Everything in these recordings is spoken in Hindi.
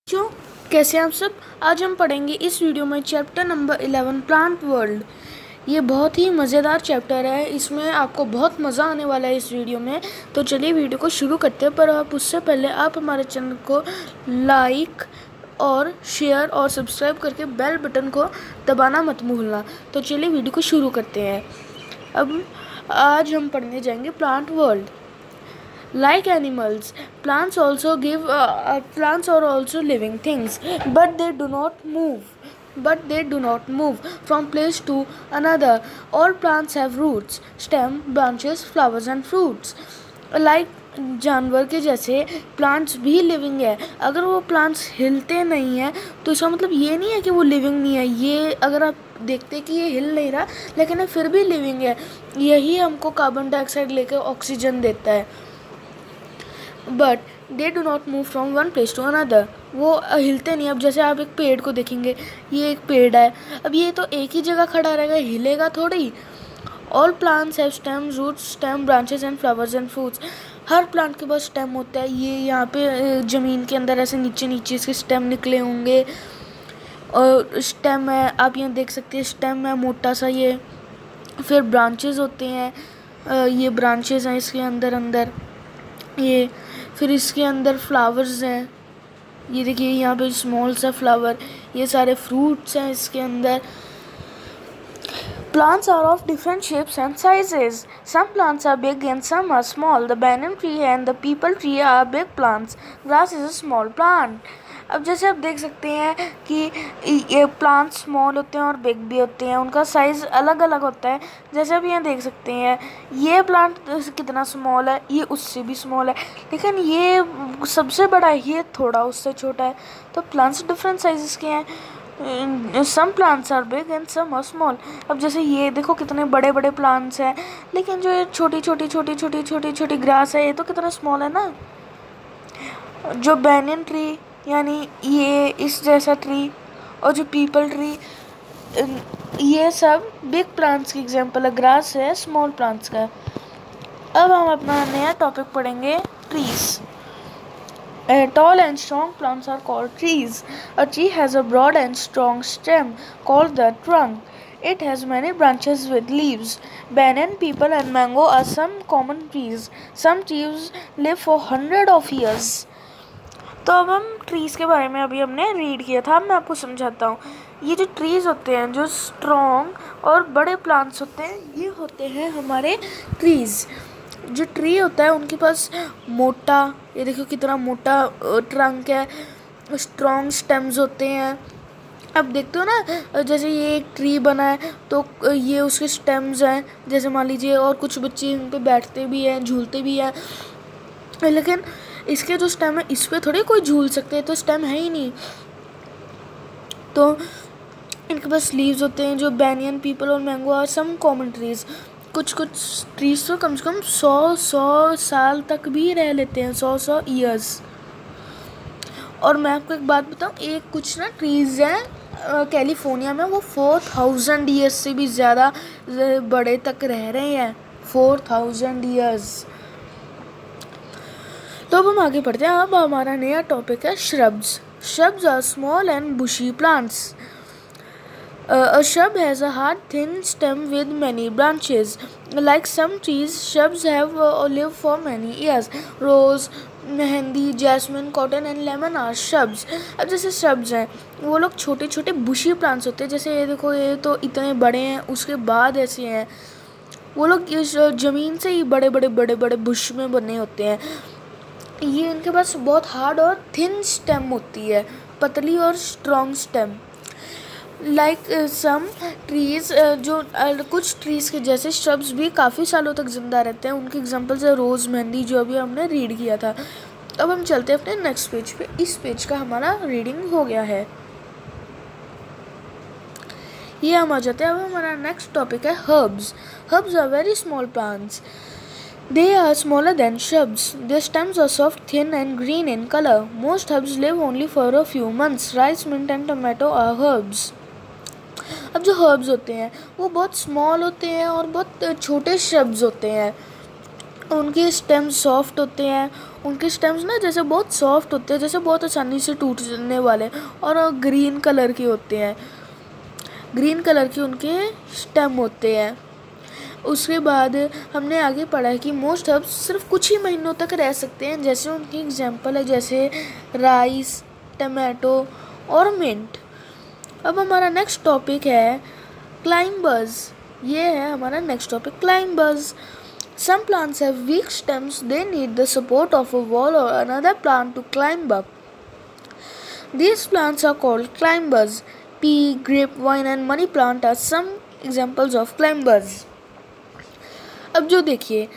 जो कैसे आप सब। आज हम पढ़ेंगे इस वीडियो में चैप्टर नंबर 11 प्लांट वर्ल्ड। ये बहुत ही मज़ेदार चैप्टर है, इसमें आपको बहुत मज़ा आने वाला है इस वीडियो में। तो चलिए वीडियो को शुरू करते हैं, पर आप उससे पहले आप हमारे चैनल को लाइक और शेयर और सब्सक्राइब करके बेल बटन को दबाना मत भूलना। तो चलिए वीडियो को शुरू करते हैं। अब आज हम पढ़ने जाएंगे plant world. Like animals, plants are also living things, but they do not move. From place to another. All plants have roots, stem, branches, flowers and fruits. Like जानवर के जैसे प्लांट्स भी लिविंग है। अगर वो प्लांट्स हिलते नहीं हैं तो इसका मतलब ये नहीं है कि वो लिविंग नहीं है। ये अगर आप देखते कि ये हिल नहीं रहा लेकिन ये फिर भी लिविंग है। यही हमको कार्बन डाइऑक्साइड लेकर ऑक्सीजन देता है। But they do not move from one place to another. वो हिलते नहीं। अब जैसे आप एक पेड़ को देखेंगे, ये एक पेड़ है, अब ये तो एक ही जगह खड़ा रहेगा, हिलेगा थोड़ी। All plants have stem, roots, stem, branches and flowers and fruits. हर प्लांट के पास स्टेम होता है। ये यहाँ पे ज़मीन के अंदर ऐसे नीचे नीचे इसके स्टेम निकले होंगे और स्टेम है, आप यहाँ देख सकते हैं स्टेम है मोटा सा। ये फिर ब्रांचेस होते हैं, ये ब्रांचेस हैं इसके अंदर ये। फिर इसके अंदर फ्लावर्स हैं, ये देखिए यहाँ पे स्मॉल सा फ्लावर। ये सारे फ्रूट्स हैं इसके अंदर। Plants are of different shapes and sizes. Some plants are big and some are small. The banyan tree and the peepal tree are big plants. Grass is a small plant. अब जैसे आप देख सकते हैं कि ये प्लांट स्मॉल होते हैं और बिग भी होते हैं, उनका साइज़ अलग अलग होता है। जैसे आप यहाँ देख सकते हैं ये प्लांट कितना स्मॉल है, ये उससे भी स्मॉल है, लेकिन ये सबसे बड़ा है, ये थोड़ा उससे छोटा है। तो प्लांट्स डिफरेंट साइज़ के हैं। Some plants are big and some are small. अब जैसे ये देखो कितने बड़े बड़े प्लांट्स हैं, लेकिन जो ये छोटी छोटी ग्रास है ये तो कितना स्मॉल है ना। जो बैनियन ट्री यानी ये इस जैसा ट्री और जो पीपल ट्री, ये सब बिग प्लांट्स की एग्जांपल है। ग्रास है स्मॉल प्लांट्स का। अब हम अपना नया टॉपिक पढ़ेंगे trees. Tall and strong plants are called trees. A tree has a broad and strong stem called the trunk. It has many branches with leaves. Banyan, peepal and mango are some common trees. Some trees live for hundreds of years. तो अब हम ट्रीज़ के बारे में अभी हमने रीड किया था, मैं आपको समझाता हूँ। ये जो ट्रीज़ होते हैं, जो स्ट्रॉन्ग और बड़े प्लांट्स होते हैं, ये होते हैं हमारे ट्रीज़। जो ट्री होता है उनके पास मोटा, ये देखो कितना मोटा ट्रंक है, स्ट्रॉन्ग स्टेम्स होते हैं। अब देखते हो ना, जैसे ये एक ट्री बना है तो ये उसके स्टेम्स हैं, जैसे मान लीजिए, और कुछ बच्चे इन पे बैठते भी हैं, झूलते भी हैं, लेकिन इसके जो स्टेम है इस पर थोड़ी कोई झूल सकते हैं, तो स्टेम है ही नहीं। तो इनके पास लीव्स होते हैं। जो बैनियन, पीपल और mango are some common trees. कुछ ट्रीज तो कम से कम 100 साल तक भी रह लेते हैं, 100 ईयर्स। और मैं आपको एक बात बताऊं, एक कुछ ना ट्रीज़ हैं कैलिफोर्निया में, वो 4000 ईयर्स से भी ज़्यादा बड़े तक रह रहे हैं, 4000 ईयर्स। तो अब हम आगे बढ़ते हैं। अब हमारा नया टॉपिक है shrubs. Shrubs are small and bushy plants. A shrub has a hard, thin stem with many branches. Like some trees, shrubs have lived for many years. Rose, mehndi, jasmine, cotton and lemon are shrubs. अब जैसे श्रब्स हैं वो लोग छोटे छोटे बुशी प्लांट्स होते हैं। जैसे ये देखो, ये तो इतने बड़े हैं, उसके बाद ऐसे हैं। वो लोग ज़मीन से ही बड़े बड़े बुश में बने होते हैं। ये इनके पास बहुत हार्ड और थिन स्टेम होती है, पतली और strong stem. Like some trees, जो कुछ ट्रीज़ के जैसे श्रब्स भी काफ़ी सालों तक ज़िंदा रहते हैं। उनके एग्जांपल्स है रोज़, मेहंदी, जो अभी हमने रीड किया था। अब हम चलते हैं अपने नेक्स्ट पेज पे। इस पेज का हमारा रीडिंग हो गया है, ये हम आ जाते हैं। अब हमारा नेक्स्ट टॉपिक है herbs. Herbs are very small plants. They are smaller than shrubs. Their stems are soft, thin and green in color. Most herbs live only for a few months. Rice, mint and tomato are herbs. अब जो herbs होते हैं वो बहुत स्मॉल होते हैं और बहुत छोटे shrubs होते हैं। उनके स्टेम सॉफ्ट होते हैं उनके स्टेम्स ना जैसे बहुत सॉफ्ट होते हैं, जैसे बहुत आसानी से टूटने वाले, और ग्रीन कलर के होते हैं, ग्रीन कलर के उनके स्टेम होते हैं। उसके बाद हमने आगे पढ़ा है कि मोस्ट हर्ब्स सिर्फ कुछ ही महीनों तक रह सकते हैं, जैसे उनकी एग्जांपल है जैसे राइस, टमाटो और मिंट। अब हमारा नेक्स्ट टॉपिक है क्लाइंबर्स। ये है हमारा next topic, climbers. Some plants have weak stems, they need the support of a wall or another plant to climb up. These plants are called climbers. Pea, grapevine and money plant are some examples of climbers. अब जो देखिए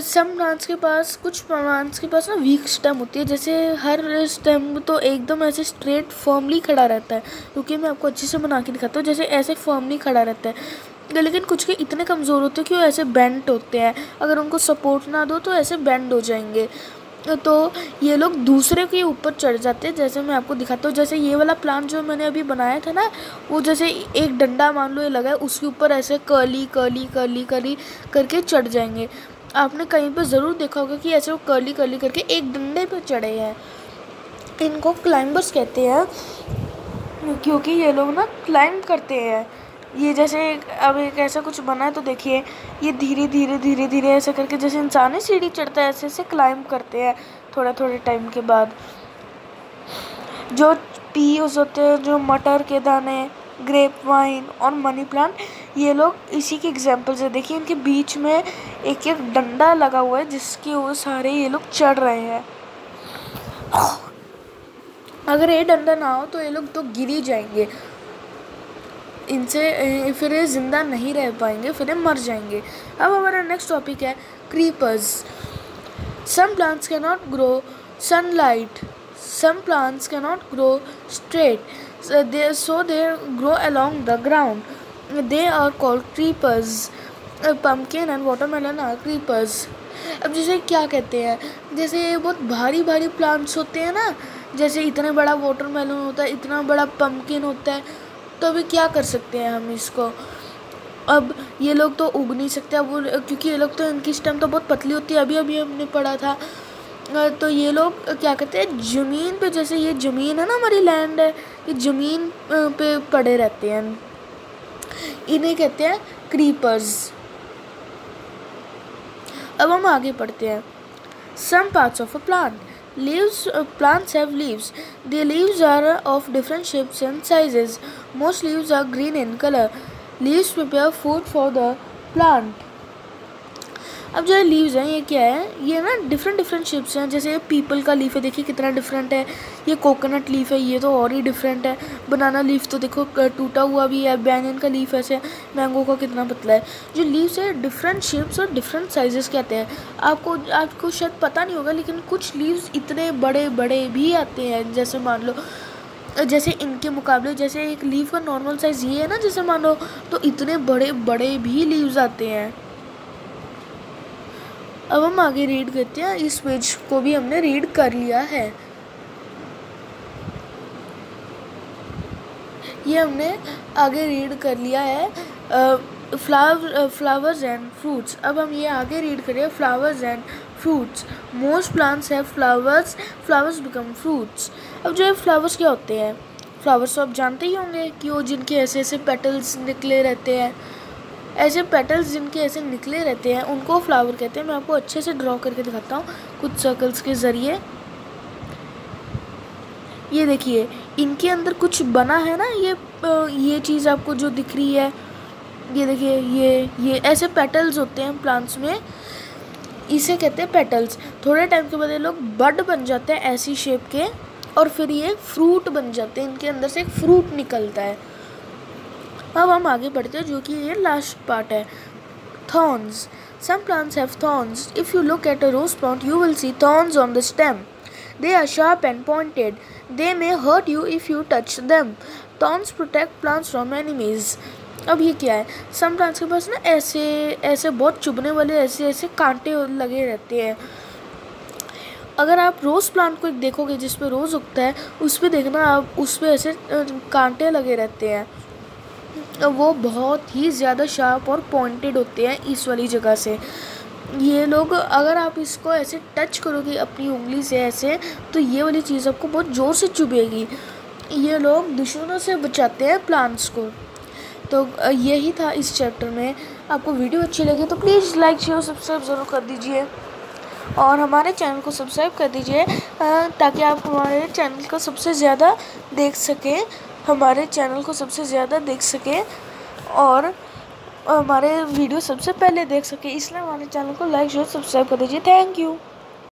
सम प्लांट्स के पास, कुछ प्लांट्स के पास ना वीक स्टेम होती है, जैसे हर स्टेम तो एकदम ऐसे स्ट्रेट फर्मली खड़ा रहता है, क्योंकि मैं आपको अच्छे से बना के दिखाता हूँ, जैसे ऐसे फर्मली खड़ा रहता है, लेकिन कुछ के इतने कमज़ोर होते हैं कि वो ऐसे बेंट होते हैं, अगर उनको सपोर्ट ना दो तो ऐसे बेंड हो जाएंगे, तो ये लोग दूसरे के ऊपर चढ़ जाते हैं। जैसे मैं आपको दिखाता हूँ, जैसे ये वाला प्लांट जो मैंने अभी बनाया था ना, वो जैसे एक डंडा मान लो ये लगा है, उसके ऊपर ऐसे कर्ली कर्ली कर्ली कर्ली करके चढ़ जाएंगे। आपने कहीं पर ज़रूर देखा होगा कि ऐसे वो कर्ली कर्ली करके एक डंडे पर चढ़े हैं। इनको क्लाइंबर्स कहते हैं, क्योंकि ये लोग ना क्लाइंब करते हैं। ये जैसे अब एक ऐसा कुछ बना है, तो देखिए ये धीरे धीरे धीरे धीरे ऐसे करके, जैसे इंसान सीढ़ी चढ़ता है, ऐसे ऐसे क्लाइंब करते हैं थोड़ा थोड़े टाइम के बाद। जो पीस होते हैं, जो मटर के दाने, ग्रेप वाइन और मनी प्लांट, ये लोग इसी के एग्जाम्पल्स है। देखिए इनके बीच में एक एक डंडा लगा हुआ है, जिसके वो सारे ये लोग चढ़ रहे हैं। अगर ये डंडा ना हो तो ये लोग तो गिर ही जाएंगे, इनसे फिर ये ज़िंदा नहीं रह पाएंगे, फिर ये मर जाएंगे। अब हमारा नेक्स्ट टॉपिक है creepers. Some plants can not grow sunlight, some plants can not grow straight, so they grow along the ground, they are called creepers. Pumpkin and watermelon are creepers. अब जैसे क्या कहते हैं, जैसे बहुत भारी भारी प्लांट्स होते हैं ना, जैसे इतना बड़ा वाटरमेलन होता है, इतना बड़ा पम्पकिन होता है, तो अभी क्या कर सकते हैं हम इसको। अब ये लोग तो उग नहीं सकते, अब वो, क्योंकि ये लोग तो, इनकी स्टेम तो बहुत पतली होती है, अभी अभी हमने पढ़ा था। तो ये लोग क्या कहते हैं, ज़मीन पे, जैसे ये ज़मीन है ना, हमारी लैंड है, ये ज़मीन पे पड़े रहते हैं, इन्हें कहते हैं क्रीपर्स। अब हम आगे पढ़ते हैं। Some parts of a plant, leaves, plants have leaves. The leaves are of different shapes and sizes. Most leaves are green in color. Leaves prepare food for the plant. अब जो लीव्स हैं, ये क्या है, ये ना डिफरेंट डिफरेंट शेप्स हैं। जैसे पीपल का लीफ है, देखिए कितना डिफरेंट है। ये कोकोनट लीफ है, ये तो और ही डिफरेंट है। बनाना लीफ तो देखो टूटा हुआ भी है। बैंगन का लीफ ऐसे, मैंगो का कितना पतला है। जो लीव्स है डिफरेंट शेप्स और डिफरेंट साइजेस के आते हैं। आपको शायद पता नहीं होगा, लेकिन कुछ लीव्स इतने बड़े बड़े भी आते हैं। जैसे मान लो, जैसे इनके मुकाबले, जैसे एक लीफ का नॉर्मल साइज़ ये है ना, जैसे मान लो, तो इतने बड़े बड़े भी लीव्स आते हैं। अब हम आगे रीड करते हैं। इस पेज को भी हमने रीड कर लिया है। ये हमने आगे रीड कर लिया है फ्लावर्स एंड फ्रूट्स। अब हम ये आगे रीड करें flowers and fruits. Most plants have flowers, flowers become fruits. अब जो है फ्लावर्स क्या होते हैं, फ्लावर्स तो आप जानते ही होंगे कि वो जिनके ऐसे ऐसे पेटल्स निकले रहते हैं, ऐसे पेटल्स जिनके ऐसे निकले रहते हैं, उनको फ्लावर कहते हैं। मैं आपको अच्छे से ड्रॉ करके दिखाता हूँ कुछ सर्कल्स के ज़रिए। ये देखिए इनके अंदर कुछ बना है ना, ये चीज़ आपको जो दिख रही है, ये देखिए ये ऐसे पेटल्स होते हैं प्लांट्स में, इसे कहते हैं पेटल्स। थोड़े टाइम के बाद ये लोग बड बन जाते हैं ऐसी शेप के, और फिर ये फ्रूट बन जाते हैं। इनके अंदर से एक फ्रूट निकलता है। अब हम आगे बढ़ते हैं, जो कि ये लास्ट पार्ट है, thorns. Some plants have thorns. If you look at a rose plant you will see thorns on the stem. They are sharp and pointed. They may hurt you if you touch them. Thorns protect plants from enemies. अब ये क्या है, सम प्लांट्स के पास ना ऐसे बहुत चुभने वाले ऐसे कांटे लगे रहते हैं। अगर आप रोज़ प्लांट को देखोगे जिस पे रोज़ उगता है, उस पर देखना आप, उस पर ऐसे कांटे लगे रहते हैं। वो बहुत ही ज़्यादा शार्प और पॉइंटेड होते हैं इस वाली जगह से। ये लोग, अगर आप इसको ऐसे टच करोगे अपनी उंगली से ऐसे, तो ये वाली चीज़ आपको बहुत ज़ोर से चुभेगी। ये लोग दुश्मनों से बचाते हैं प्लांट्स को। तो यही था इस चैप्टर में। आपको वीडियो अच्छी लगी तो प्लीज़ लाइक शेयर सब्सक्राइब ज़रूर कर दीजिए और हमारे चैनल को सब्सक्राइब कर दीजिए ताकि आप हमारे चैनल को सबसे ज़्यादा देख सकें, और हमारे वीडियो सबसे पहले देख सकें। इसलिए हमारे चैनल को लाइक शेयर सब्सक्राइब कर दीजिए। Thank you.